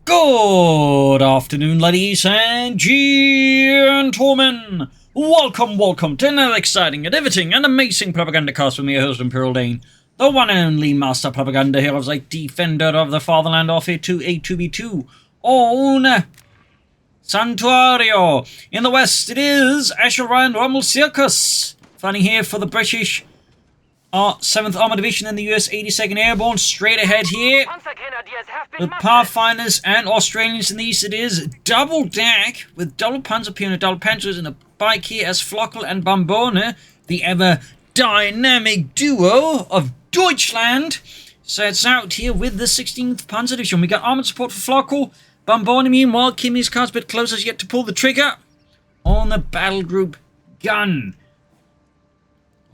Good afternoon, ladies and gentlemen. Welcome to another exciting, riveting, and amazing Propagandacast with me, your host, Imperial Dane, the one and only master propaganda hero, like defender of the fatherland of A2A2B2 on Santuario. In the west, it is Ashilrye and R.Zirkus, fighting here for the British 7th Armoured Division and the US 82nd Airborne. Straight ahead here, the Pathfinders and Australians. In the east, it is double DAK with double Panzer Pioneer, double Panzers, and a bike here as Flokl and Bambone, the ever dynamic duo of Deutschland, sets out here with the 16th Panzer Division. We got Armoured Support for Flokl. Bambone, meanwhile, Kimmy's car's a bit closer, has yet to pull the trigger on the battle group gun.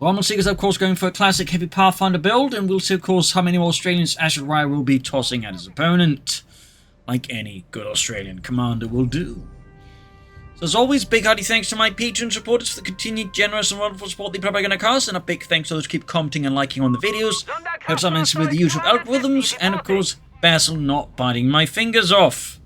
R.Zirkus, of course, going for a classic heavy Pathfinder build, and we'll see, of course, how many more Australians Ashilrye will be tossing at his opponent, like any good Australian commander will do. So, as always, big hearty thanks to my Patreon supporters for the continued generous and wonderful support of the Propagandacast, and a big thanks to those who keep commenting and liking on the videos. Helps out immensely with the YouTube algorithms, and, of course, Basil not biting my fingers off.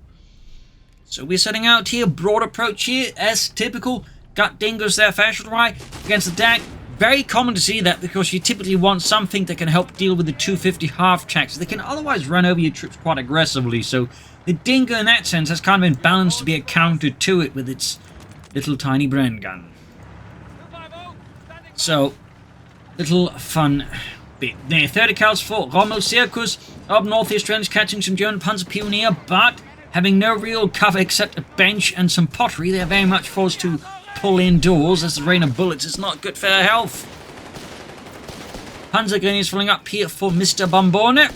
So, we're setting out here, broad approach here, as typical. Got dingoes there for Ashilrye against the DAK. Very common to see that because you typically want something that can help deal with the 250 half-tracks. They can otherwise run over your troops quite aggressively, so the dingo in that sense has kind of been balanced to be a counter to it with its little tiny Bren gun. So, little fun bit there. 30 cals for R.Zirkus. Up north, the Australians catching some German Panzer Pioneer, but having no real cover except a bench and some pottery, they're very much forced to pull indoors as the rain of bullets is not good for their health. Panzer Grenadiers filling up here for Mr. Bambone.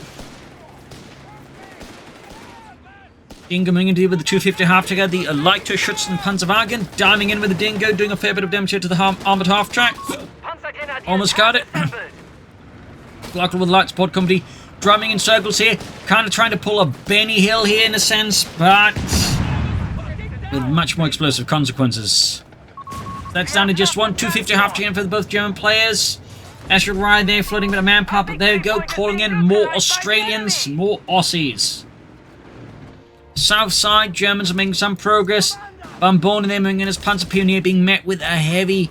Dingo moving in to deal with the 250 half track. The lighter Schützen Panzerwagen diving in with the dingo, doing a fair bit of damage here to the armored half track. Almost got it. Flokl with the light support company drumming in circles here, kind of trying to pull a Benny Hill here in a sense, but with much more explosive consequences. That's down to just one 250 half track for both German players. Ashilrye there floating with a manpower, but there we go, calling in more Australians, more Aussies. South side, Germans are making some progress. Bambone there moving in as Panzer Pioneer, being met with a heavy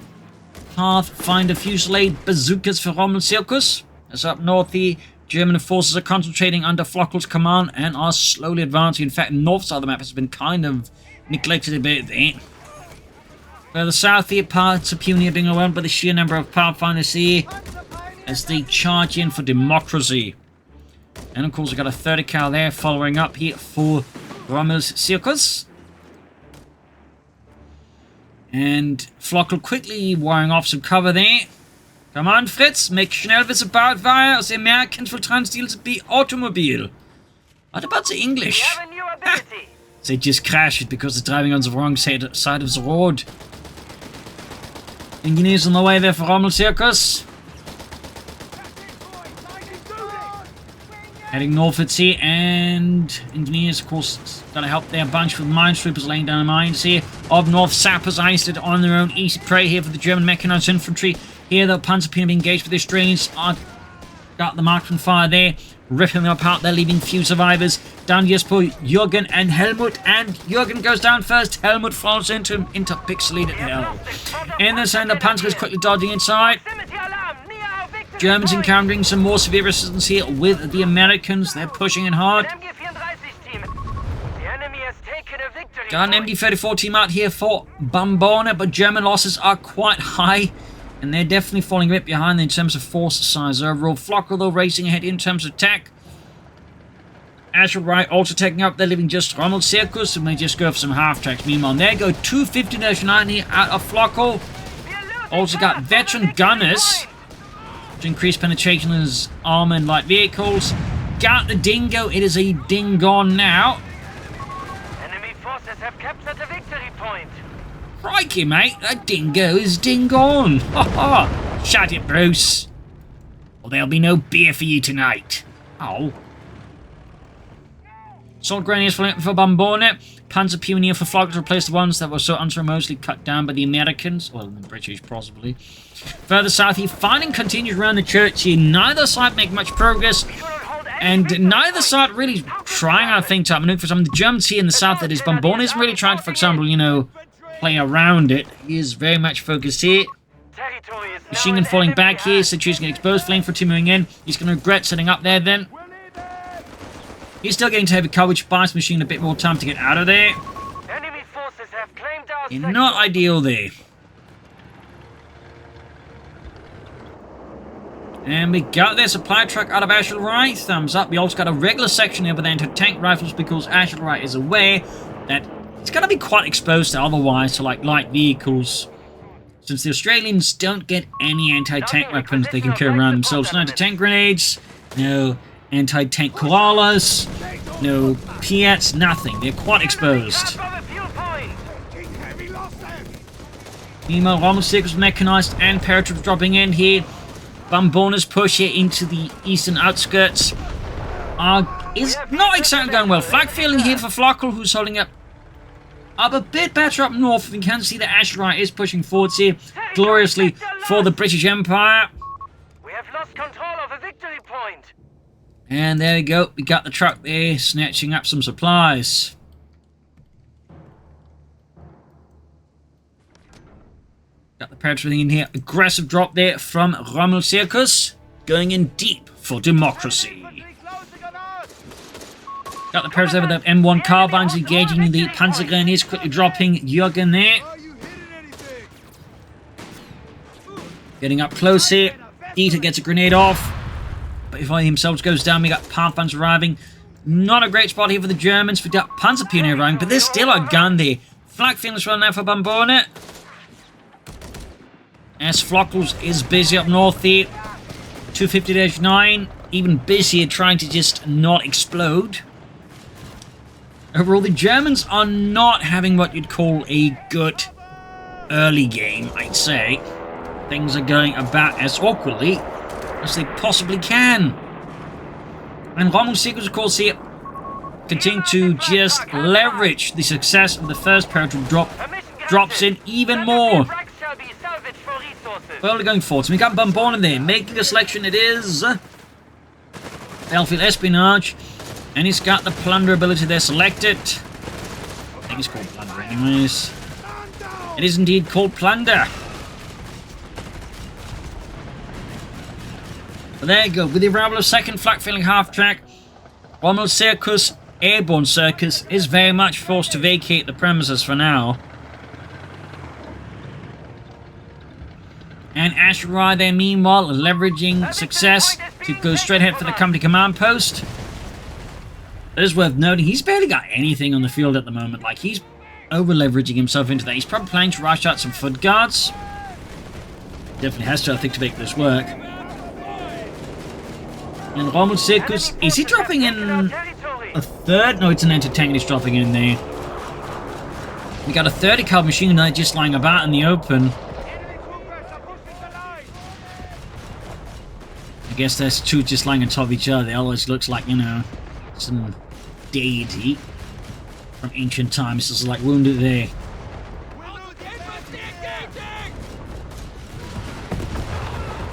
Pathfinder fusillade bazookas for R.Zirkus. As up north, the German forces are concentrating under Flokl's command and are slowly advancing. In fact, north side of the map has been kind of neglected a bit there. Further south here, Panzer Pioneer being overwhelmed by the sheer number of Pathfinders here as they charge in for democracy. And of course, we've got a 30 cal there following up here for R.Zirkus. And Flokl quickly wiring off some cover there. Come on, Fritz, make schnell was about via aus Americans will transdeal the automobile. What about the English? They just crashed because they're driving on the wrong side of the road. Engineers on the way there for R.Zirkus. Heading northwards here, and engineers, of course, gotta help their bunch with minesweepers laying down mines here. Up north, sappers iced on their own, easy prey here for the German mechanized infantry. Here, the Panzer Pioneer being engaged with the Australians. Got the marksman fire there, ripping them apart. They're leaving few survivors. Down Jesper, Jürgen, and Helmut. And Jürgen goes down first. Helmut falls into him, into pixelated hell. In the center, Panzer is quickly dodging inside. Germans encountering some more severe resistance here with the Americans. They're pushing in hard. Got an MD-34 team out here for Bambone, but German losses are quite high. And they're definitely falling a bit behind in terms of force size overall. Flokl, though, racing ahead in terms of attack. Ashilrye also taking up. They're leaving just R.Zirkus, and they just go for some half-tracks. Meanwhile, there go 250-90 out of Flokl. Also got veteran gunners to increase penetration in his armor and light vehicles. Got the dingo. It is a dingon now. Enemy forces have captured the victory point. Crikey, mate, that dingo is dingon. Ha ha! Shut it, Bruce. Or there'll be no beer for you tonight. Oh. Assault Grenadiers for Bambone. Panzer Pioneer for Flokl to replace the ones that were so unceremoniously cut down by the Americans. Well, the British, possibly. Further south, he fighting continues around the church here. Neither side make much progress. And neither side really trying, I think, to outmaneuver some. The Germans here in the south, that is, Bambone isn't really trying to, for example, you know, play around it. He is very much focused here. Machine gun falling back here, situation getting exposed, flamethrower 2 moving in. He's going to regret setting up there then. He's still getting to heavy cover, which buys machine gun a bit more time to get out of there. Enemy forces have claimed our Not ideal there. And we got their supply truck out of Ashilrye. Thumbs up. We also got a regular section here with anti-tank rifles because Ashilrye is aware that it's going to be quite exposed to otherwise to like light vehicles. Since the Australians don't get any anti-tank weapons they can carry around themselves. No anti-tank grenades, no anti-tank koalas, no Piats, nothing. They're quite exposed. Meanwhile, R.Zirkus mechanized and paratroops dropping in here. Bambone's push here into the eastern outskirts is not exactly going well. Flag feeling here for Flokl, who's holding up a bit better up north. We can see that Ashilrye is pushing forwards here gloriously for the British Empire. We have lost control of a victory point. And there we go. We got the truck there snatching up some supplies. Got the paratrooper in here. Aggressive drop there from R.Zirkus. Going in deep for democracy. Got the paratrooper with the M1 carbines engaging the Panzer Grenadiers. Quickly dropping Jürgen there. Getting up close here. Dieter gets a grenade off. But before he himself goes down, we got Pathfinders arriving. Not a great spot here for the Germans. We got Panzer Pioneer arriving, but there's still a gun there. Flag feelings running out for Bambone. As Flokl is busy up north here. 250-9, even busier trying to just not explode. Overall, the Germans are not having what you'd call a good early game, I'd say. Things are going about as awkwardly as they possibly can. And R.Zirkus, of course, here continue to just leverage the success of the first paratroop drop. Drops in even more. Well, we're going forward. So we got Bambone there. Making a selection, it is Battlefield Espionage. And he's got the plunder ability there selected. I think it's called plunder anyways. It is indeed called plunder. But there you go. With the arrival of second flak filling half-track, R.Zirkus Airborne Circus is very much forced to vacate the premises for now. And Ashilrye there, meanwhile, leveraging success to go straight ahead for the company command post. It is worth noting, he's barely got anything on the field at the moment. Like, he's over-leveraging himself into that. He's probably planning to rush out some foot guards. Definitely has to, I think, to make this work. And R.Zirkus, is he dropping in a third? No, it's an anti-tank he's dropping in there. We got a 30 caliber machine gun just lying about in the open. I guess there's two just lying on top of each other. It always looks like, you know, some deity from ancient times. Just like wounded there.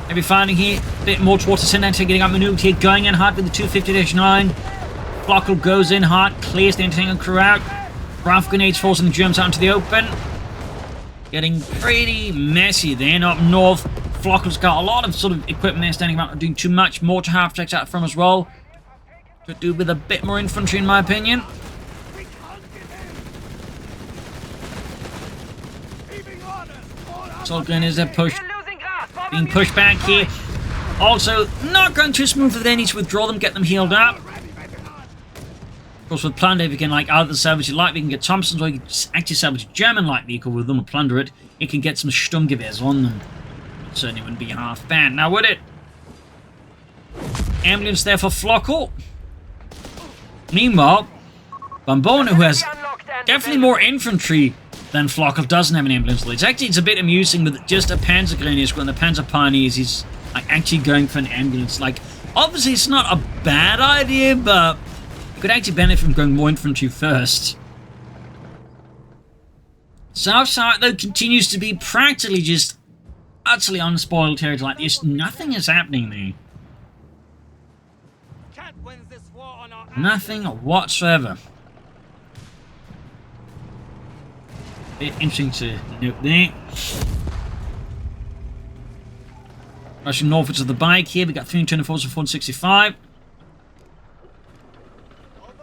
Maybe finding here a bit more towards the center, getting outmaneuvered here, going in hard with the 250-9. Flokl goes in hard, clears the anti-tank crew out. Rifle grenades forcing the Germans out into the open. Getting pretty messy then up north. Flokl's got a lot of sort of equipment there standing around, doing too much. Mortar half-tracks out from as well. Could do with a bit more infantry in my opinion. Assault grenades are pushed. Being pushed back here. Also, not going too smoothly. They need to withdraw them, get them healed up. Of course, with plunder, if you can like either salvage a light, we can get Thompsons, or you can actually salvage a German light vehicle with them and plunder it. It can get some Sturmgewehrs on them. Certainly wouldn't be half bad, now would it? Ambulance there for Flokl. Meanwhile, Bambone, who has definitely more infantry than Flokl, doesn't have an ambulance. It's a bit amusing with just a Panzer Grenadier when the Panzer Pioneers, he's like actually going for an ambulance. Like, obviously it's not a bad idea, but you could actually benefit from going more infantry first. Southside, though, continues to be practically just utterly unspoiled territory like this. Nothing is happening there. Nothing whatsoever. Bit interesting to note there. Rushing northwards of the bike here, we got 324s and 465.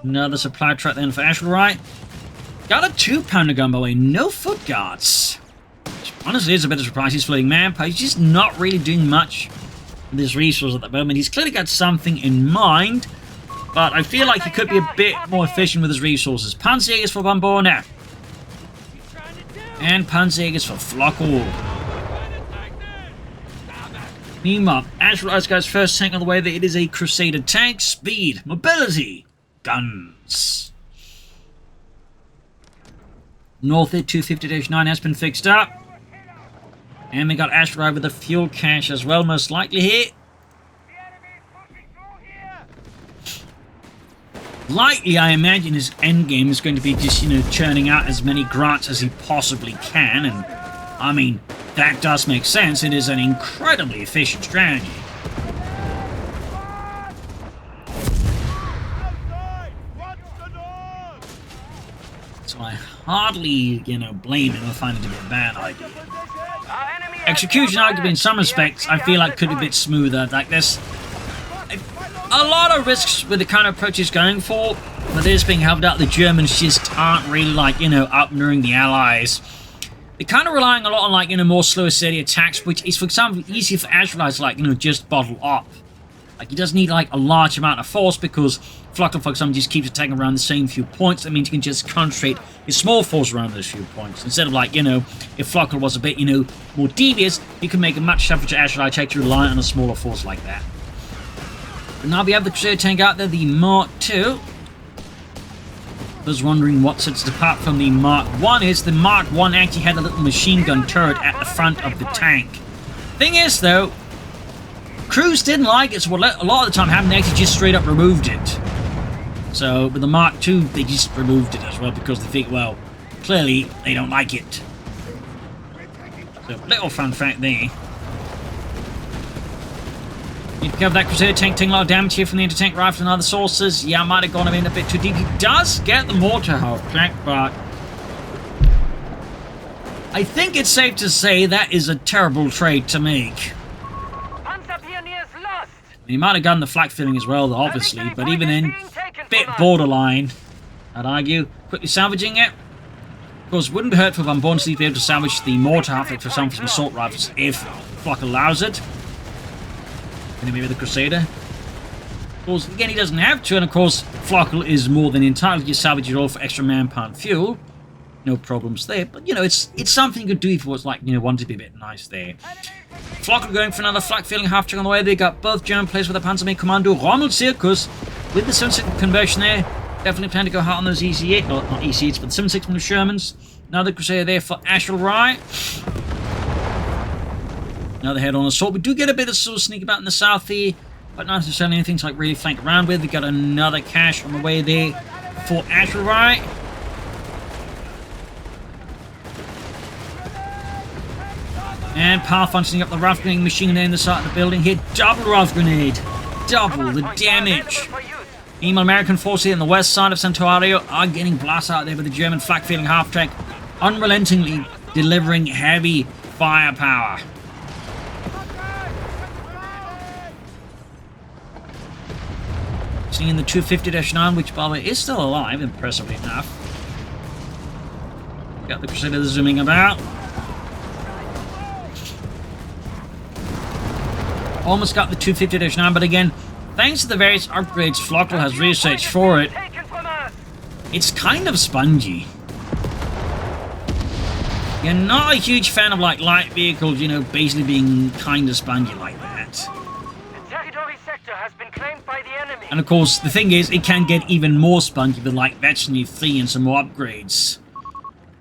Another supply truck then for Ashilrye. Got a 2-pounder gun by the way, no foot guards. Which honestly is a bit of a surprise. He's floating manpower. He's just not really doing much with his resource at the moment. He's clearly got something in mind, but I feel like he could be a bit more efficient with his resources. Panzerjägers for Bambone. And Panzerjägers for Flokl. Meanwhile, Ashilrye's got his first tank on the way. It is a Crusader tank. Speed, mobility, guns. North 250-9 has been fixed up. And we got Ashilrye with a fuel cache as well, most likely here. Likely, I imagine his endgame is going to be just, you know, churning out as many grants as he possibly can. And, I mean, that does make sense. It is an incredibly efficient strategy. So I hardly, you know, blame him if I find it to be a bad idea. Execution, arguably, in some respects, I feel like could be a bit smoother. Like, there's a lot of risks with the kind of approach he's going for, but this being held out, the Germans just aren't really, like, you know, outnumbering the Allies. They're kind of relying a lot on, like, you know, more slow, steady attacks, which is, for example, easier for Ashilrye to, like, you know, just bottle up. Like, he doesn't need, like, a large amount of force because Flokl, for example, just keeps attacking around the same few points. That means he can just concentrate his small force around those few points. Instead of, like, you know, if Flokl was a bit, you know, more devious, he can make a much tougher to Ashilrye take to rely on a smaller force like that. But now we have the Crusader tank out there, the Mark II. I was wondering what sets it apart from the Mark I is. The Mark I actually had a little machine gun turret at the front of the tank. Thing is, though, crews didn't like it, so what a lot of the time happened, they actually just straight up removed it. So, with the Mark II, they just removed it as well, because they think, well, clearly, they don't like it. So, little fun fact there. Need to cover that Crusader tank, taking a lot of damage here from the anti-tank rifle and other sources. Yeah, I might have gone in a bit too deep. He does get the mortar half-track, but I think it's safe to say that is a terrible trade to make. He might have gotten the flak filling as well, obviously, but even then, bit borderline, I'd argue. Quickly salvaging it. Of course, it wouldn't hurt for Bambone to be able to salvage the mortar half for some of his assault rifles if Flokl allows it. And maybe the Crusader. Of course, again, he doesn't have to, and of course, Flokl is more than entitled to salvage it all for extra manpower and fuel. No problems there, but, you know, it's something you could do if it was, like, you know, wanted to be a bit nice there. Flokl going for another flak filling half track on the way. They got both German players with a Panzermate Commando. R.Zirkus with the 7.6 conversion there. Definitely plan to go hard on those EC8, no, not EC8s, but the 7.6 from the Shermans. Another Crusader there for Ashilrye. Another head-on assault. We do get a bit of sort of sneak about in the south here, but not necessarily anything to, like, really flank around with. We got another cache on the way there for Ashilrye. And power functioning up the rifle grenade machine there in the side of the building here. Double rifle grenade. Double the damage. Meanwhile, American forces on the west side of Santuario are getting blasted out there with the German flak feeling half track, unrelentingly delivering heavy firepower. Seeing the 250-9, which by the way is still alive, impressively enough. Got the Crusader zooming about. Almost got the 250-9, but again, thanks to the various upgrades Flokl has researched for it, it's kind of spongy. You're not a huge fan of, like, light vehicles, you know, basically being kind of spongy like that. The territory sector has been claimed by the enemy. And of course, the thing is, it can get even more spongy with, like, Veteranary 3 and some more upgrades.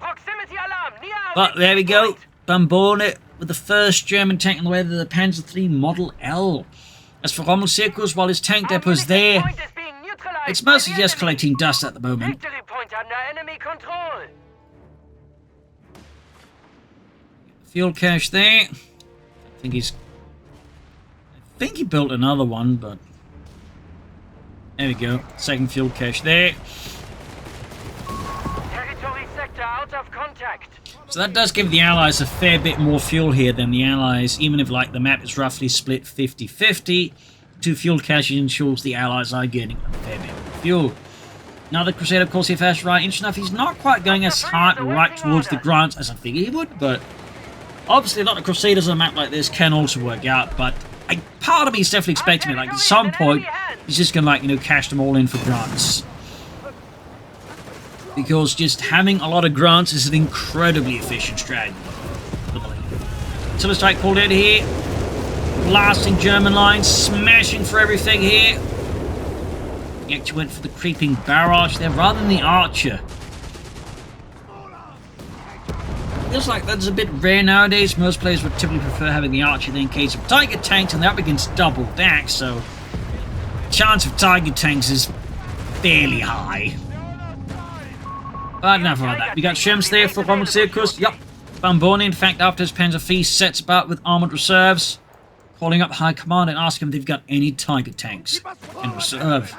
Proximity alarm, near. But there we go, Bambone with the first German tank on the way to the Panzer III Model L. As for R.Zirkus, while his tank depot is there, it's mostly just collecting dust at the moment. Victory point under enemy control. Fuel cache there. I think he built another one, but There we go. Second fuel cache there. Territory sector out of contact. So that does give the Allies a fair bit more fuel here than the Allies, even if like the map is roughly split 50-50. 2 fuel caches ensures the Allies are getting a fair bit more fuel. Now the Crusader, of course, if Ashilrye interesting enough, he's not quite going as hard right towards the Grants as I figured he would, but obviously a lot of Crusaders on a map like this can also work out, but part of me is definitely expecting it, like at some point he's just gonna, like, you know, cash them all in for Grants. Because just having a lot of Grants is an incredibly efficient strategy. Artillery strike called out here. Blasting German lines, smashing for everything here. He actually went for the creeping barrage there rather than the archer. Feels like that's a bit rare nowadays. Most players would typically prefer having the archer there in case of Tiger tanks, and they're up against double DAK, so the chance of Tiger tanks is fairly high. But enough about that. We got Shems there for R.Zirkus. Yup. Bambone, in fact, after his Panzer feast, sets about with armoured reserves, calling up High Command and asking if they've got any Tiger tanks in reserve.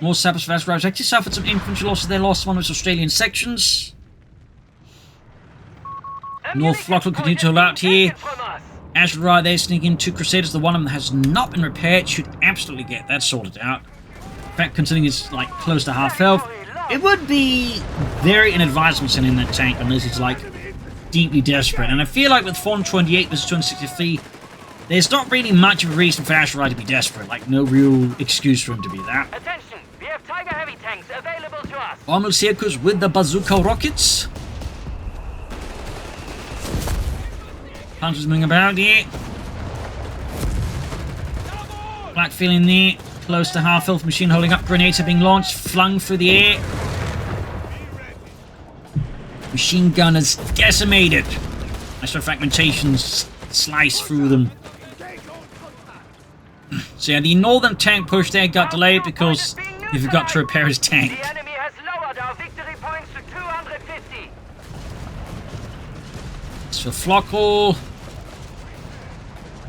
More sappers for Ashilrye. Actually suffered some infantry losses. They lost one of its Australian sections. North Flokl continue to hold out here. Ashilrye, they sneak in 2 Crusaders. The one of them has not been repaired. Should absolutely get that sorted out. In fact, considering it's like close to half health, it would be very inadvisable sending that tank unless it's like deeply desperate. And I feel like with 428 versus 263, there's not really much of a reason for Ashilrye to be desperate. Like, no real excuse for him to be that. Attention, we have Tiger heavy tanks available to us. Armoured Support with the bazooka rockets. Panzers moving about here. Black feeling there. Close to half health. Machine holding up. Grenades are being launched. Flung through the air. Machine gunners decimated. Extra fragmentations slice through them. So yeah, the northern tank push there got delayed because he forgot to repair his tank. The enemy has lowered our victory points to 250. So Flokl,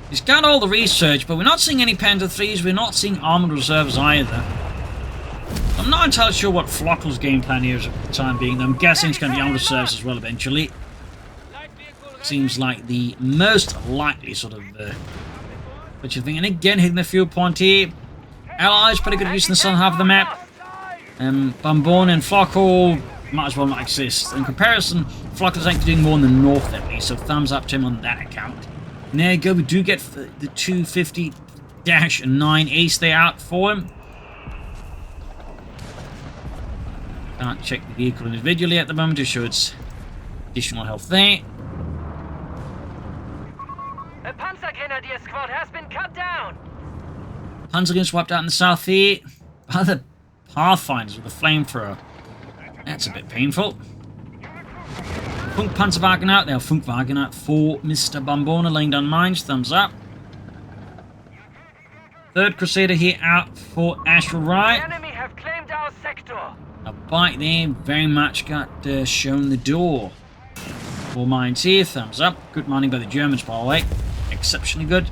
he's got all the research, but we're not seeing any Panzer IIIs, we're not seeing armoured reserves either. I'm not entirely sure what Flokl's game plan here is at the time being, though I'm guessing it's going to be armoured reserves as well eventually. Seems like the most likely sort of which thing. And again, hitting the fuel point here. Allies pretty good use in the southern half of the map. Bambone and Flokl might as well not exist. In comparison, Flokl is actually doing more in the north at least, so thumbs up to him on that account. And there you go, we do get the 250-9 ace there out for him. Can't check the vehicle individually at the moment to show its additional health there. A Panzer Grenadier squad has been cut down. Panzer getting swapped out in the south here. Other Pathfinders with a flamethrower. That's a bit painful. Funk Panzerwagen out there. Funkwagen out for Mr. Bambone, laying down mines. Thumbs up. Third Crusader here out for Ashilrye. The enemy have claimed our sector. A bite there. Very much got shown the door. 4 mines here. Thumbs up. Good mining by the Germans, by the way. Exceptionally good.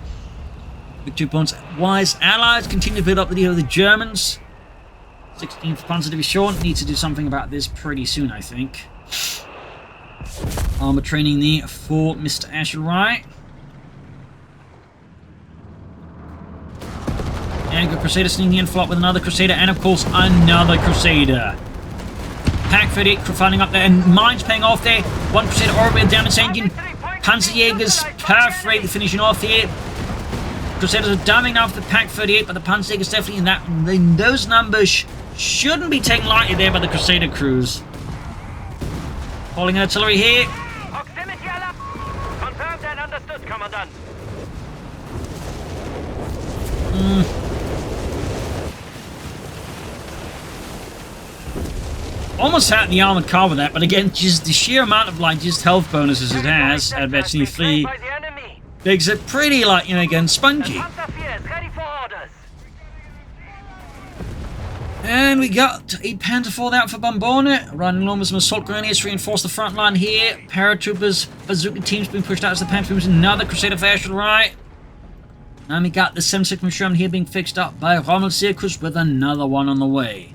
Big 2 points. Wise Allies continue to build up the deal with the Germans. 16th Panzer to be short. Need to do something about this pretty soon, I think. Armor training there for Mr. Ashilrye. And good Crusader sneaking in, flop with another Crusader, and of course another Crusader. Pack 38 finding up there, and mines paying off there. One Crusader already damage engine. Panzerjägers perfectly finishing off here. Crusaders are diving now for the Pack 38, but the Panzerjägers definitely in that. Those numbers shouldn't be taken lightly there by the Crusader crews. Calling artillery here. Proximity alarm. Confirmed and understood, Commandant. Almost had the armored car with that, but again, just the sheer amount of like just health bonuses it has at Betsy 3 makes it pretty like, you know, again, spongy. And we got a Panzer IV out for Bambone, running along with some assault grenadiers to reinforce the front line here. Paratroopers, bazooka teams being pushed out as the Panzer moves. Another Crusader for Ashilrye. And we got the 76 Sherman here being fixed up by R.Zirkus with another one on the way.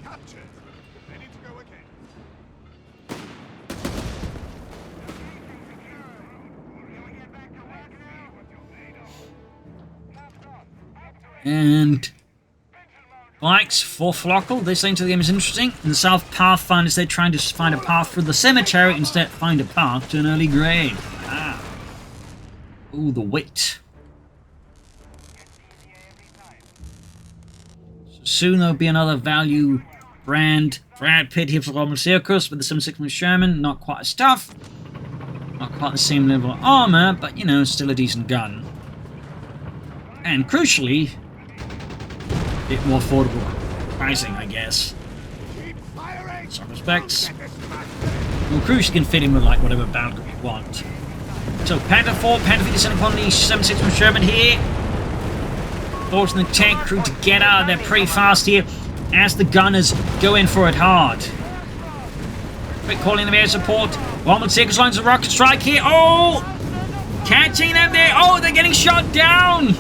And bikes for Flokl. This into the game is interesting. In the South Pathfinders, they're trying to find a path through the cemetery, instead find a path to an early grave. Ah. Ooh, the wit. So soon there'll be another value brand Brad Pitt here for R.Zirkus with the 76 Sherman. Not quite as tough. Not quite the same level of armor, but you know, still a decent gun. And crucially, a bit more affordable pricing, I guess. Some respects. Well, crucially can fit in with like whatever bound we want. So Panther 4, Panther 3 descend upon the 76 Sherman here. Forcing the tank crew to get out of there pretty fast here as the gunners go in for it hard. Quick calling them air support. R.Zirkus lines a rocket strike here. Oh! Catching them there. Oh, they're getting shot down.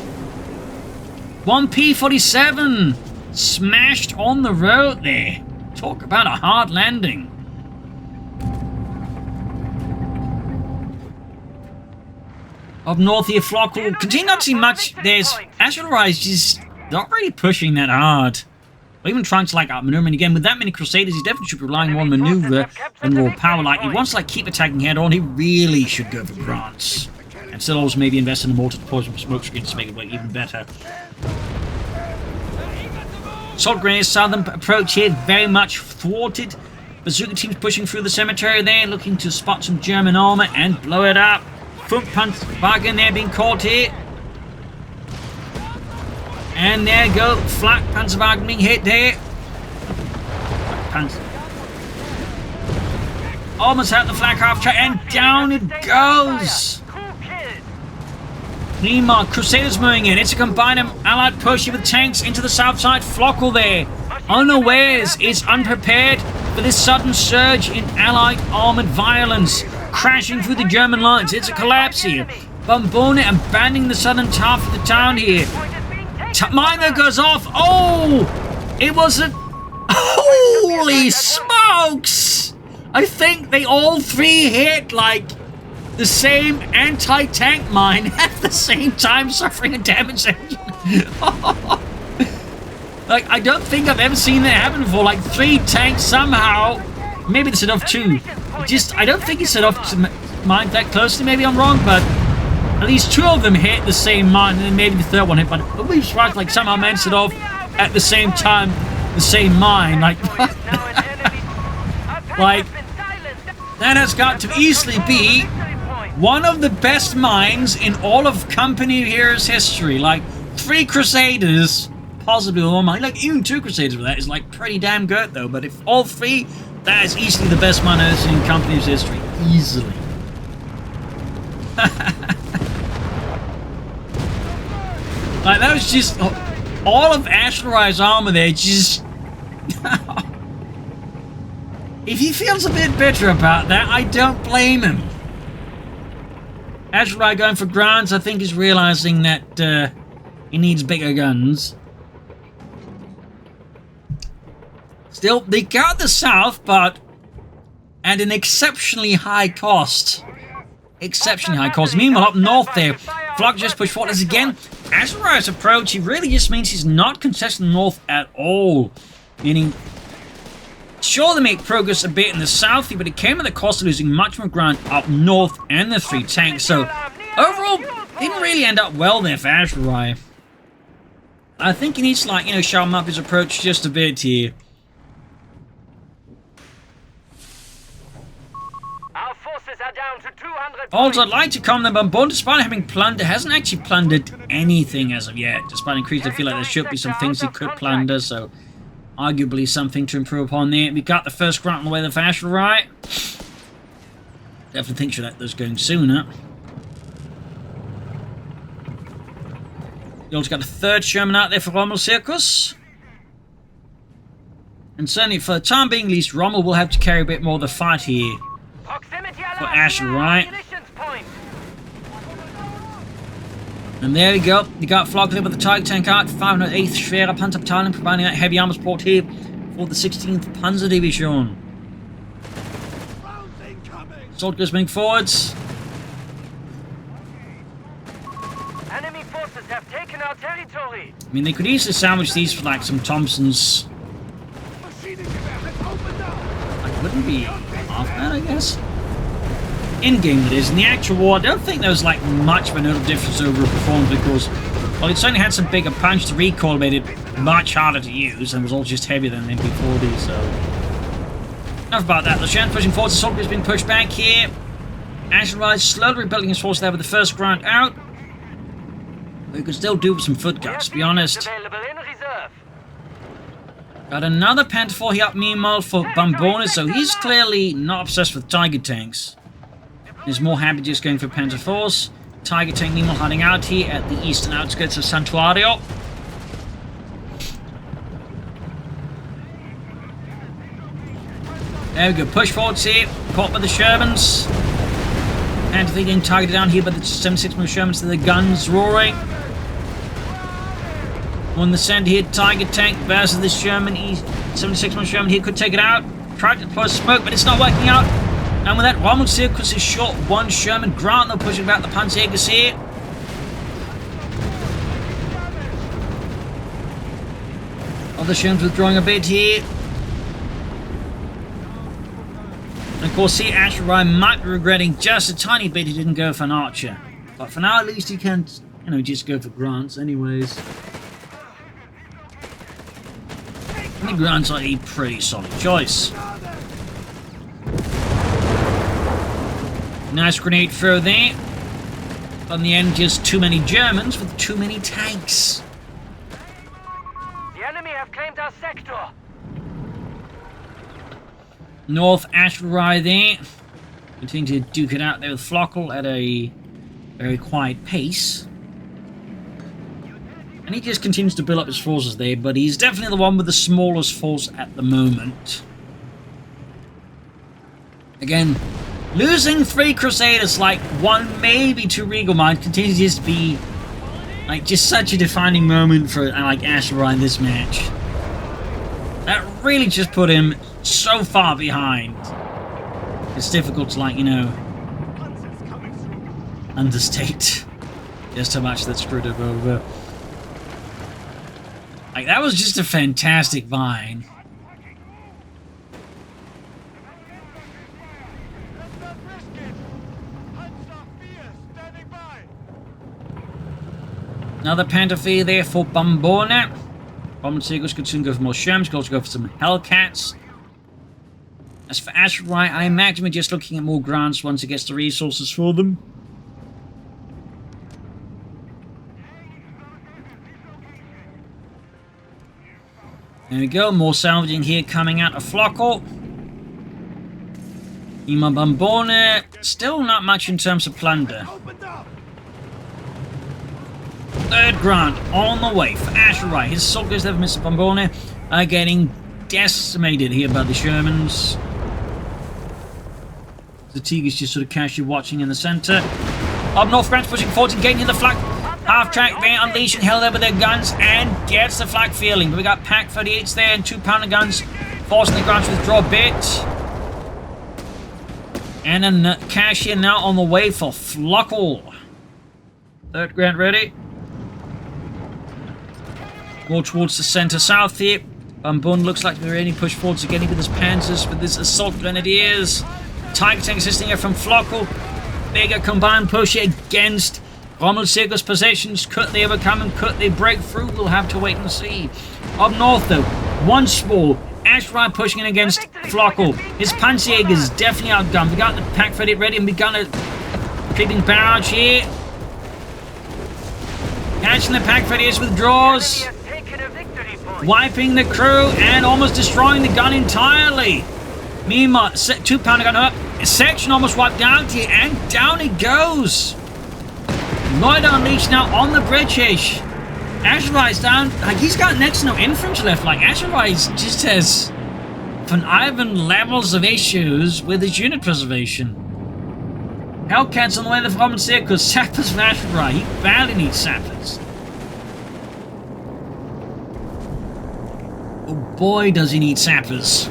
One P-47 smashed on the road there. Talk about a hard landing. Up north here, Flokl continue not to see much. There's Ashilrye is just not really pushing that hard. Or even trying to like outmaneuver. And again, with that many Crusaders, he definitely should be relying more on maneuver than raw power. Like, he wants to like keep attacking head on. He really should go for grants. And still also maybe invest in a mortar to poison smoke screens to make it work even better. Assault grenades, southern approach here, very much thwarted. Bazooka teams pushing through the cemetery there, looking to spot some German armor and blow it up. Funkpanzerwagen there being caught here. And there go, Flak Panzerwagen being hit there. Almost out the flak half track, and down it goes. Meanwhile, Crusaders moving in. It's a combined allied push with tanks into the south side. Flokl there, unawares, is unprepared for this sudden surge in allied armored violence, crashing through the German lines. It's a collapse here. Bambone abandoning the southern half of the town here. Miner goes off. Oh, it was a... Holy smokes! I think they all three hit like the same anti-tank mine at the same time, suffering a damage engine. Like, I don't think I've ever seen that happen before. Like, 3 tanks somehow, maybe they set off 2. I don't think he set off mine that closely. Maybe I'm wrong, but at least 2 of them hit the same mine, and then maybe the 3rd one hit. But I believe Strike like somehow managed to set off at the same time, the same mine. Like, like that has got to easily be one of the best mines in all of Company Heroes history. Like, 3 Crusaders, possibly one mine. Like, even 2 Crusaders with that is like pretty damn good, though. But if all 3, that is easily the best mine I've seen in Company's history. Easily. Like, that was just all of Ashilrye's armor there. Just if he feels a bit bitter about that, I don't blame him. Ashilrye going for grants, I think, is realizing that he needs bigger guns. Still, they got the south, but at an exceptionally high cost. Exceptionally high cost. Meanwhile, up north there, Flokl just pushed forward. As again, Ashilrye's approach, he really just means he's not contesting the north at all. Meaning, sure, they make progress a bit in the south, but it came at the cost of losing much more ground up north and the 3 tanks. So, overall, didn't really end up well there for Ashilrye. I think he needs to, like, you know, sharpen up his approach just a bit here. Our forces are down to 200. Also, I'd like to comment that Bambone, despite having plundered, hasn't actually plundered anything as of yet. Despite increased, I feel like there should be some things he could plunder, so arguably something to improve upon there. We got the first grant on the way to Ashilrye. Definitely think should let those going sooner. You also got the 3rd Sherman out there for R.Zirkus. And certainly for the time being, at least, Rommel will have to carry a bit more of the fight here for Ashilrye. And there we go. You got Flokl with the Tiger tank out. 508th Schwere Panzerabteilung providing that heavy armor support here for the 16th Panzer Division. Soldiers moving forwards. Enemy forces have taken our territory. I mean, they could easily sandwich these for like some Thompsons. That wouldn't be half bad, I guess. In-game that is. In the actual war, I don't think there was like much of a notable difference over performance because, well, it certainly had some bigger punch. The recoil made it much harder to use and was all just heavier than the MP40, so... Enough about that. The Shan pushing forward. The soldier has been pushed back here. Ashilrye slowly rebuilding his force there with the first ground out. We could still do with some foot guards, to be honest. Available in reserve. Got another Panther 4 here up meanwhile for Bambone, so he's clearly not obsessed with Tiger tanks. He's more happy just going for Panther 4s. Tiger tank meanwhile hiding out here at the eastern outskirts of Santuario. There we go, push forwards here, caught by the Shermans. Panther 3 getting targeted down here by the 76mm Shermans to the guns roaring. On the center here, Tiger tank versus this Sherman. 76mm Sherman here could take it out. Tried to deploy smoke, but it's not working out. And with that, R.Zirkus is short one Sherman. Grant, they're pushing back the Panzerjägers here. Other Shermans withdrawing a bit here. And of course, here Ashilrye might be regretting just a tiny bit he didn't go for an archer. But for now, at least he can, you know, just go for grants anyways. I think grants are a pretty solid choice. Nice grenade throw there. But in the end, just too many Germans with too many tanks. The enemy have claimed our sector. North Ashilrye there. Continue to duke it out there with Flokl at a very quiet pace. And he just continues to build up his forces there, but he's definitely the one with the smallest force at the moment. Again, losing 3 Crusaders, like 1, maybe 2 Regal Mines, continues to just be like just such a defining moment for like Ashilrye in this match. That really just put him so far behind. It's difficult to, like, you know, understate just how much that screwed him over. Like, that was just a fantastic vine. Another Panther 4 there for Bambone. R.Zirkus could soon go for more Sherms, could also go for some Hellcats. As for Ashilrye, I imagine we're just looking at more grants once it gets the resources for them. There we go, more salvaging here coming out of Flokl. Ima Bambone, still not much in terms of plunder. Third grant on the way for Ashilrye. His soldiers there, Mr. Bambone, are getting decimated here by the Shermans. The Tigers just sort of casually watching in the centre. Up north, France pushing forward and gaining the flank. Half track there, unleashing hell there with their guns and gets the flank feeling. But we got Pack 38s there and 2-pounder guns forcing the Grants to withdraw a bit. And a cash here now on the way for Flokl. Third Grant ready. More towards the centre south here. Bambone looks like they're ready to push forwards again with his panzers, with his assault grenadiers. Tiger tank assisting here from Flokl. Bigger combined push against R.Zirkus positions. Could they overcome and could they break through? We'll have to wait and see. Up north though, once more, Ashilrye pushing in against Flokl. His Panzerjägers definitely outgunned. We got the Pack 38 ready and begun a creeping barrage here. Catching the Pack 38s withdraws. Wiping the crew and almost destroying the gun entirely. Meanwhile, 2-pounder gun up. A section almost wiped out here, and down it goes. Lloyd unleashed now on the British. Ashilrye's down. Like, he's got next to no infantry left. Like, Ashilrye just has Van Ivan levels of issues with his unit preservation. Hellcat's on the way to the R.Zirkus. Sappers for Ashilrye. He badly needs sappers. Oh boy, does he need sappers.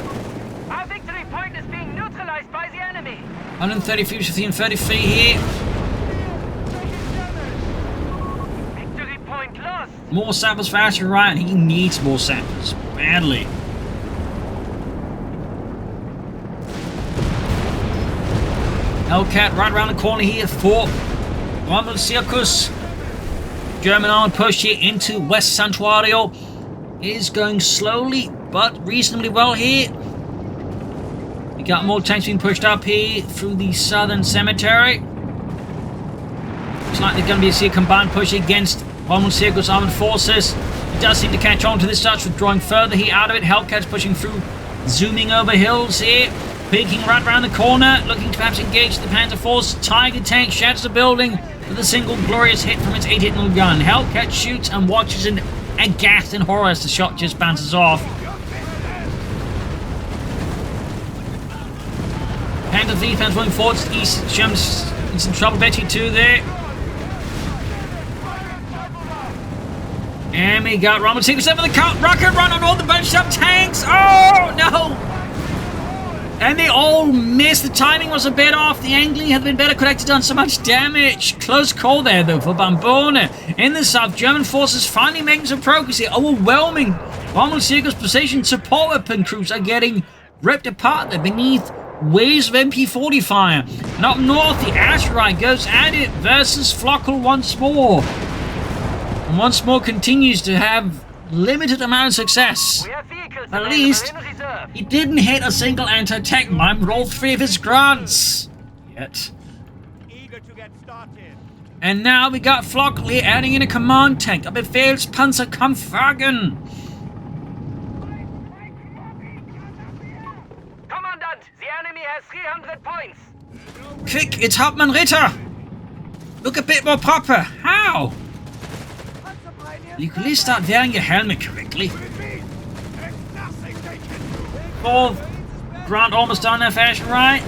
Our victory point is being neutralized by the enemy. 130 feet, 15, 30 feet here. Victory point lost. More sappers for Ashilrye, and he needs more sappers. Badly. Hellcat right around the corner here for R.Zirkus. German armed push here into West Santuario is going slowly but reasonably well here. We got more tanks being pushed up here through the southern cemetery. Looks like they're going to be a combined push against R.Zirkus armored forces. He does seem to catch on to this, starts withdrawing further here out of it. Hellcat's pushing through, zooming over hills here. Peeking right around the corner, looking to perhaps engage the Panzer Force. Tiger tank shatters the building with a single glorious hit from its 8-hit gun. Hellcat shoots and watches in aghast in horror as the shot just bounces off. Panther defense going forward to the east. Germans in some trouble. Betty 2 there. And we got R.Zirkus over the rocket run on all the bunched up tanks. Oh no! And they all missed. The timing was a bit off. The angling had been better. Could have done so much damage. Close call there, though, for Bambone. In the south, German forces finally making some progress here. Overwhelming. R.Zirkus position support weapon crews are getting ripped apart there beneath waves of MP40 fire. And up north, the Ashilrye goes at it versus Flokl once more. And once more continues to have limited amount of success. We have vehicles At least, in reserve. he didn't hit a single anti-tank mine with all 3 of his grants. Yet. Eager to get started. And now we got Flokl here adding in a command tank. A Befehlspanzerkampfwagen. Commandant, the enemy has 300 points. Quick, it's Hauptmann Ritter. Look a bit more proper. How? You can at least start wearing your helmet correctly. 4th Grant almost done there for Ashilrye.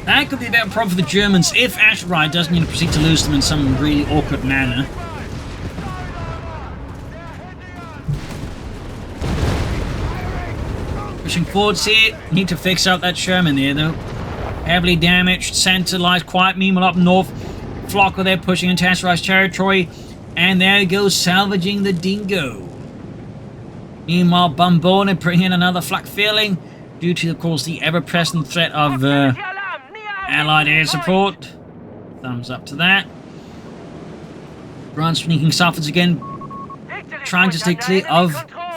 That could be a better problem for the Germans if Ashilrye doesn't need to proceed to lose them in some really awkward manner. Pushing forwards here. Need to fix out that Sherman there though. Heavily damaged. Center lies quiet. Meanwhile up north, Flokl there pushing into Ashilrye's territory. And there goes salvaging the Dingo. Meanwhile, Bambone bringing in another flak feeling due to, of course, the ever-present threat of Allied air support. Thumbs up to that. Grant sneaking southwards again, trying to stay clear of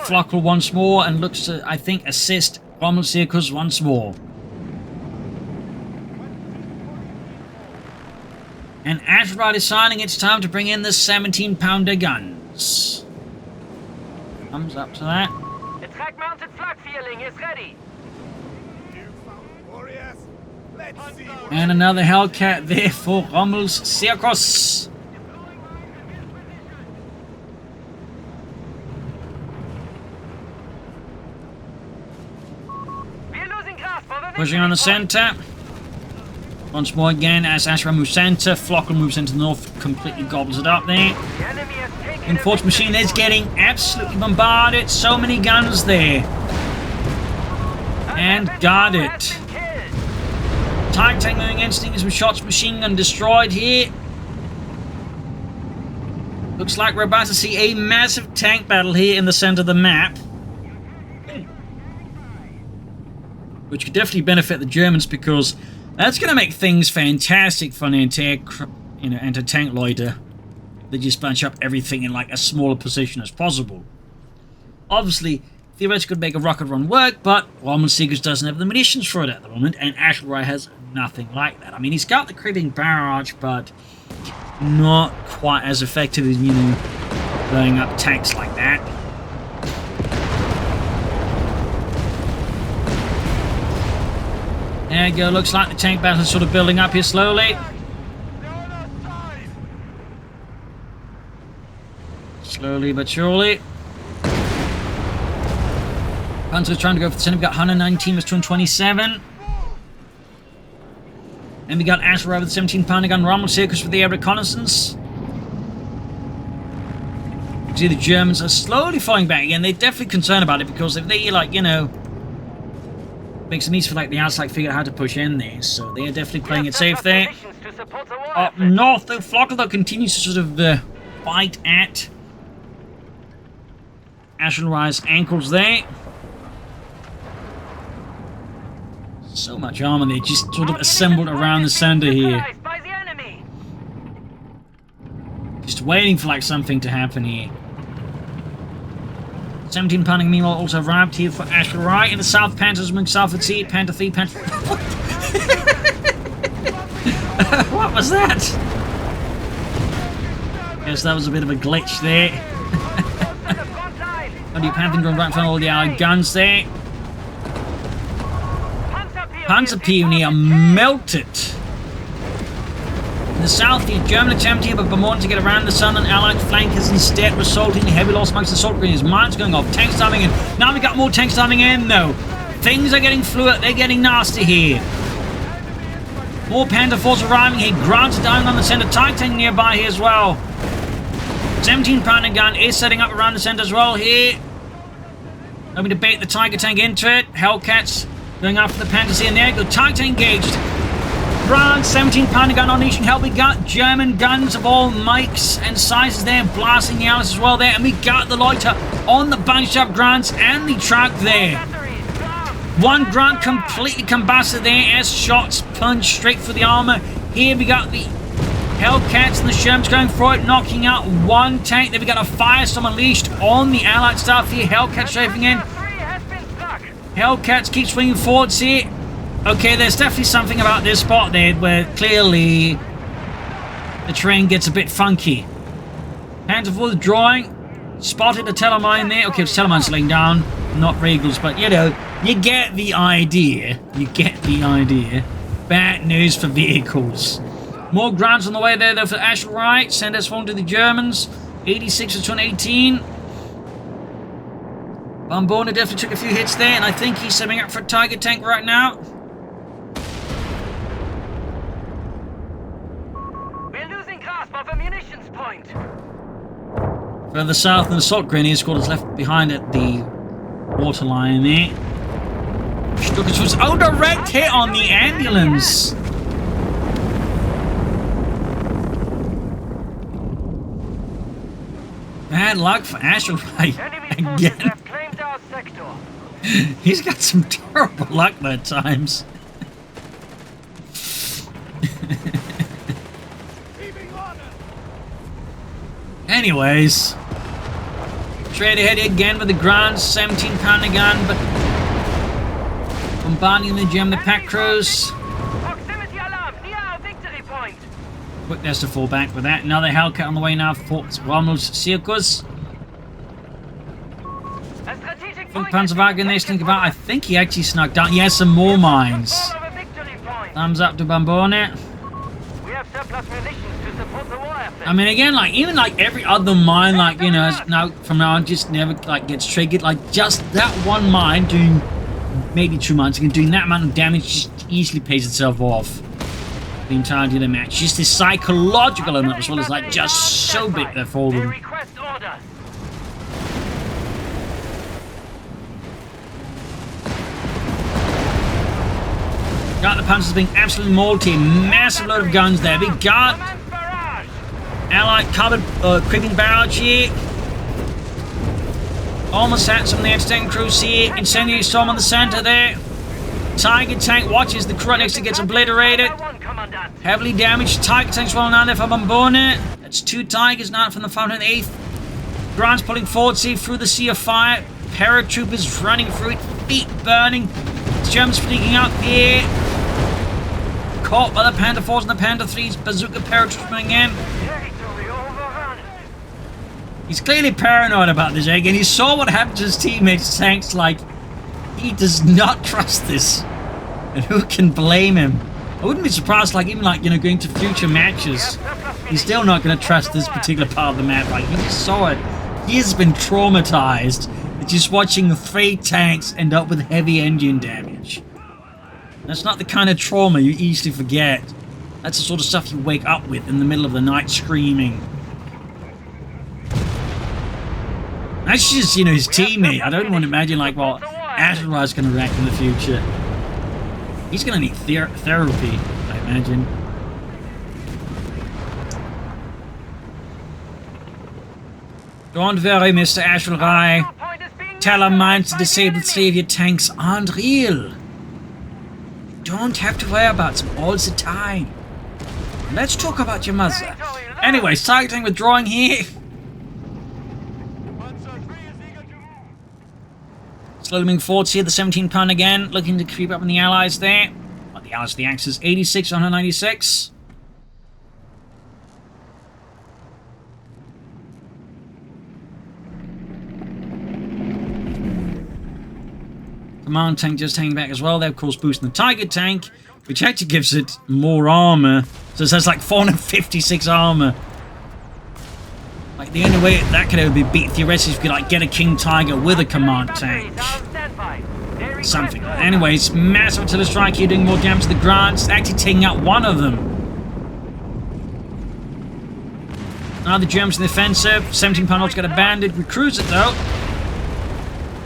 Flokl once more, and looks to, I think, assist R.Zirkus once more. And Ashilrye deciding it's time to bring in the 17-pounder guns. Thumbs up to that. The track-mounted flak feeling is ready. And another Hellcat there for R.Zirkus. Pushing on the center. Once more again, as Ashilrye moves center, Flokl moves into the north, completely gobbles it up there. Enforced machine is getting absolutely bombarded. So many guns there. And got it. Tiger tank moving in, sneaking some shots, machine gun destroyed here. Looks like we're about to see a massive tank battle here in the center of the map. Which could definitely benefit the Germans because that's going to make things fantastic for an anti-tank loader. They just bunch up everything in like a smaller position as possible. Obviously, theoretically could make a rocket run work, but R.Zirkus doesn't have the munitions for it at the moment, and Ashilrye has nothing like that. I mean, he's got the cribbing barrage, but not quite as effective as, you know, blowing up tanks like that. There you go, looks like the tank battle is sort of building up here slowly. Slowly but surely. Panzer's trying to go for the center. We've got 119 versus 227. And we got Ashilrye with the 17 pounder gun, R.Zirkus with the air reconnaissance. You see the Germans are slowly falling back again. They're definitely concerned about it because if they, like, you know, makes it easy for like the outside figure out how to push in there. So they are definitely playing it safe there. Up north, though, Flokl though continues to sort of fight at Ashilrye's ankles there. So much armor there, just sort of assembled around the center here. Just waiting for like something to happen here. 17 pounding meanwhile also arrived here for Ashilrye. In the south, Panthers moving south at sea. Panther 3, Panther... What was that? Guess that was a bit of a glitch there. Only Panther going right in front of all the Allied guns there. Panzer Peony are melted. In the south, the German attempt here by Bambone to get around the southern Allied flankers instead, resulting in heavy loss amongst the assault grenadiers. Mines going off, tanks diving in. Now we got more tanks diving in though. Things are getting fluid, they're getting nasty here. More Panther force arriving here. Grants are diving on the center. TIE tank nearby here as well. 17 pounder gun is setting up around the center as well here. Let me debate the Tiger tank into it. Hellcats going after the Panthers here, and there you go. TIE tank engaged. Grant, 17 pounder gun unleashing hell. We got German guns of all makes and sizes there, blasting the Allies as well there. And we got the loiter on the bunched up Grants and the truck there. One Grant completely combusted there as shots punched straight through the armor. Here we got the Hellcats and the Sherms going for it, knocking out one tank. Then we got a firestorm unleashed on the Allied stuff here. Hellcats strafing in. Hellcats keep swinging forwards here. Okay, there's definitely something about this spot there where clearly the terrain gets a bit funky. Panther withdrawing. Spotted a Telemine there. Okay, it's Telemine's laying down, not Regals, but you know, you get the idea. You get the idea. Bad news for vehicles. More grounds on the way there though for Ashilrye. Send us one to the Germans. 86 to 218. Bambone definitely took a few hits there, and I think he's setting up for a Tiger tank right now. We're losing grasp of a munitions point. Further south, an assault grenadier squad is left behind at the waterline there. Stuckers was a direct hit on the ambulance. Bad luck for Ashilrye again. He's got some terrible luck at times. Anyways, straight ahead again with the Grand 17 pounder gun, but bombarding the German pack crews. Proximity alarm near our victory point. Quick, there's to fall back with that. Another Hellcat on the way now for R.Zirkus. Panzerwagen they think about. I think he actually snuck down. He has some more mines. Thumbs up to Bambone. I mean, again, like even like every other mine, like you know, now from now on, just never like gets triggered. Like just that one mine doing maybe 2 mines, again, doing that amount of damage just easily pays itself off. The entirety of the match, just this psychological element as well as like just so big there for them. Got the Panzers being absolutely mauled here. Massive load of guns there. We got Allied covered creeping barrage here. Almost had some of the anti-tank crews here. Incendiary storm on the center there. Tiger tank watches the crew right next to gets obliterated. Heavily damaged. Tiger tank's rolling down there for Bambone. That's 2 Tigers now from the 508th. Grant's pulling forward here through the sea of fire. Paratroopers running through it. Feet burning. Germans freaking out here. Caught by the Panther 4s and the Panther 3s. Bazooka paratroopers coming in. He's clearly paranoid about this egg, and he saw what happened to his teammates' tanks. Like, he does not trust this. And who can blame him? I wouldn't be surprised, like, even like, you know, going to future matches, he's still not going to trust this particular part of the map. Like, he just saw it. He has been traumatized. Just watching the 3 tanks end up with heavy engine damage. That's not the kind of trauma you easily forget. That's the sort of stuff you wake up with in the middle of the night screaming. That's just, you know, his teammate. I don't want to imagine, like, what Ashilrye's going to react in the future. He's going to need therapy, I imagine. Don't worry, Mr. Ashilrye. Talamines disabled savior tanks aren't real. Don't have to worry about them all the time. Let's talk about your mother. Anyway, targeting withdrawing here. Slowly moving forwards here, the 17-pounder again, looking to creep up on the Allies there. Not the Allies, the Axis, 86 on her 96. Command tank just hanging back as well. They're of course boosting the Tiger tank, which actually gives it more armor. So it has like 456 armor. Like the only way that could ever be beat theoretically is if you could like get a King Tiger with a command tank. Something. Anyways, massive artillery strike here doing more damage to the Grants, actually taking out one of them. Now the Germans in the offensive. 17-pounder also got abandoned. Recruits it though.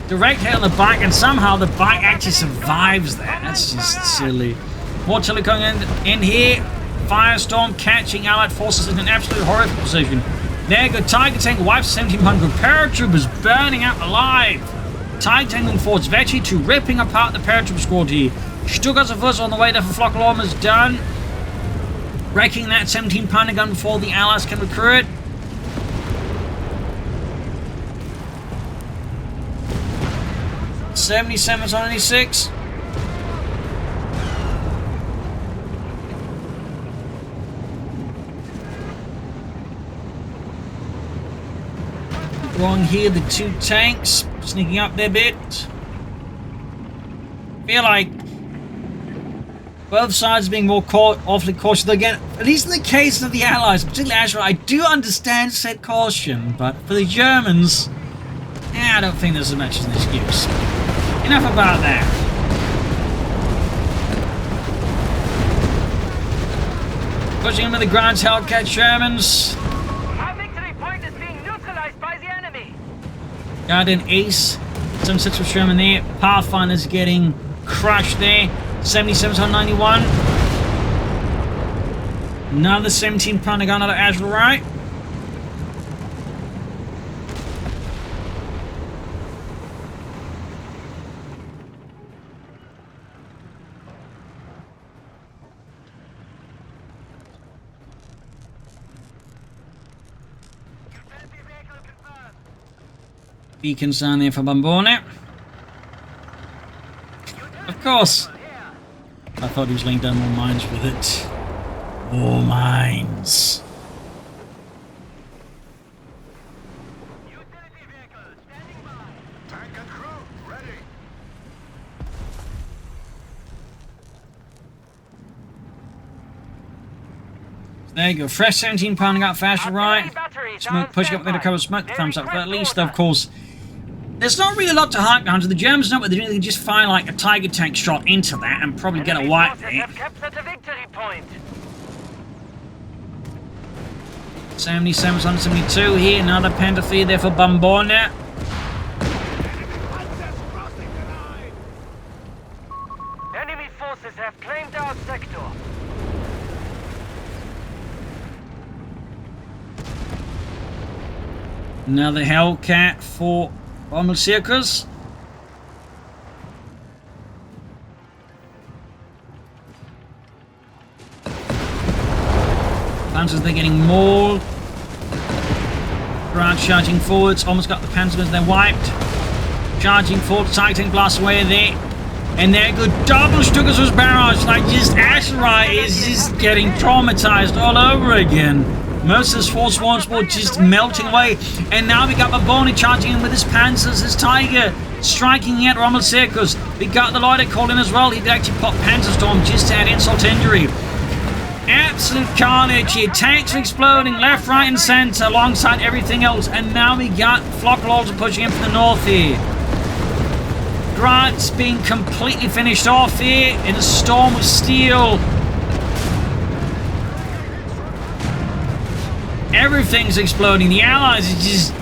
Direct hit on the bike, and somehow the bike actually survives that. That's just silly. More artillery going in here. Firestorm catching Allied forces in an absolute horrific position. There go Tiger tank wipes 17-pounder paratroopers burning out alive. Tiger tank moving forwards, Vecchi to ripping apart the paratrooper squad here. Stuttgarter on the way there for Flokl almost done. Wrecking that 17-pounder gun before the Allies can recruit. '77 on 96. Wrong here, the two tanks sneaking up there a bit. Feel like both sides being more awfully cautious. Again, at least in the case of the Allies, particularly Ashilrye, I do understand said caution, but for the Germans, I don't think there's as much as an excuse. Enough about that. Pushing into the ground to Hellcat Germans. Our victory point is being neutralized by the enemy. Got an ace. Some 6 with Sherman there. Pathfinder's getting crushed there. 77 on 91. Another 17-pounder gun out of Ashilrye. Beacons down there for Bambone. Of course. I thought he was laying down more mines with it. More mines. Utility vehicle standing by. Tank and crew ready. There you go. Fresh 17-pounder got for Ashilrye. Smoke pushing up there to cover smoke. Thumbs up for at least. Though, of course, there's not really a lot to hype behind. The Germans know what they're doing. They can just fire like a Tiger tank shot into that and probably get a wipe there. 77 on 72 here. Another Panther there for Bambone. Enemy forces have claimed our sector. Another Hellcat for R.Zirkus. Panzers, they're getting mauled. Grant charging forwards. Almost got the Panzers, they're wiped. Charging forward, sighting blast away there. And there go double Stuttgarter barrage. Like just Ashilrye is just getting traumatized all over again. Most of his force once more just melting away. And now we got Bambone charging in with his Panzers, his Tiger, striking at R.Zirkus. We got the Lloyd called in as well. He did actually pop Panzerstorm just to add insult to injury. Absolute carnage here. Tanks are exploding left, right, and center alongside everything else. And now we got Flokl also pushing in from the north here. Grant's being completely finished off here in a storm of steel. Everything's exploding. The Allies are just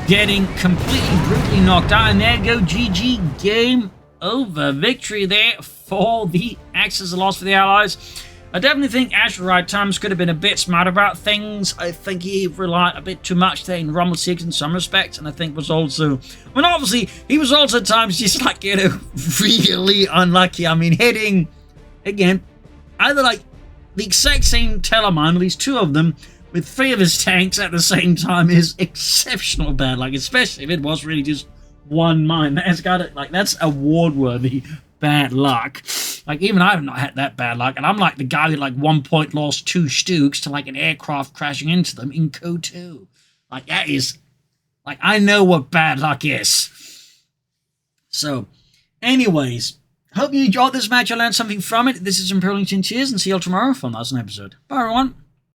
getting completely brutally knocked out. And there go GG, game over. Victory there for the Axis, a loss for the Allies. I definitely think Ashilrye Times could have been a bit smart about things. I think he relied a bit too much there in Rommel 6 in some respects, and I think was also, I mean, obviously, he was also at times just like, you know, really unlucky. I mean, hitting, again, either like the exact same telemine, at least two of them, with three of his tanks at the same time is exceptional bad luck, especially if it was really just one mine. That's got it, like, that's award-worthy bad luck. Like, even I have not had that bad luck, and I'm like the guy who, like, 1 point lost 2 Stooks to, like, an aircraft crashing into them in Coh3. Like, that is, like, I know what bad luck is. So, anyways, hope you enjoyed this match. I learned something from it. This is Imperial Cheers, and see you all tomorrow for another episode. Bye, everyone.